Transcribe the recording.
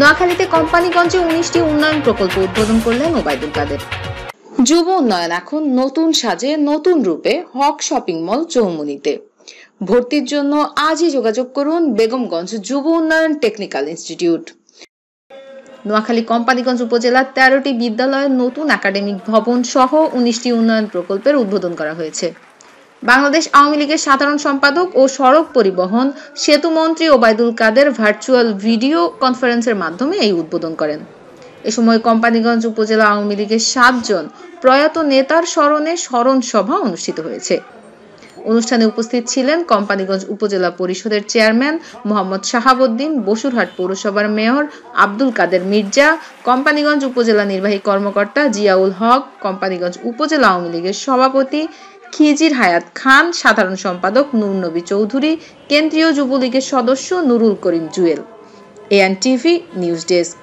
নোয়াখালীতে কোম্পানিগঞ্জে 19টি উন্নয়ন প্রকল্প উদ্বোধন করলেন ওবায়দুল কাদের। যুব উন্নয়ন এখন নতুন সাজে নতুন রূপে হক শপিং মল চৌমুহনীতে। ভর্তির জন্য আজই যোগাযোগ করুন বেগমগঞ্জ যুব উন্নয়ন টেকনিক্যাল ইনস্টিটিউট। নোয়াখালী কোম্পানিগঞ্জ উপজেলার 13টি বিদ্যালয়ের নতুন একাডেমিক ভবন সহ 19টি উন্নয়ন প্রকল্পের উদ্বোধন করা হয়েছে। বাংলাদেশ আওয়ামী লীগের সাধারণ সম্পাদক ও সড়ক পরিবহন সেতু মন্ত্রী ওবায়দুল কাদের ভার্চুয়াল ভিডিও কনফারেন্সের মাধ্যমে এই উদ্বোধন করেন। এ সময় কোম্পানিগঞ্জ উপজেলা আওয়ামী লীগের 7 জন প্রয়াত নেতার স্মরণে স্মরণ সভা অনুষ্ঠিত হয়েছে। অনুষ্ঠানে উপস্থিত ছিলেন কোম্পানিগঞ্জ উপজেলা পরিষদের চেয়ারম্যান মোহাম্মদ শাহাবুদ্দিন, বসুরহাট পৌরসভার মেয়র আব্দুল কাদের মির্জা, কোম্পানিগঞ্জ উপজেলা নির্বাহী কর্মকর্তা জিয়াউল হক, কোম্পানিগঞ্জ উপজেলা আওয়ামী লীগের সভাপতি খিজির হায়াত খান, সাধারণ সম্পাদক নূর নবী চৌধুরী, কেন্দ্রীয় যুবলীগের সদস্য নুরুল করিম জুয়েল। ANTV news desk.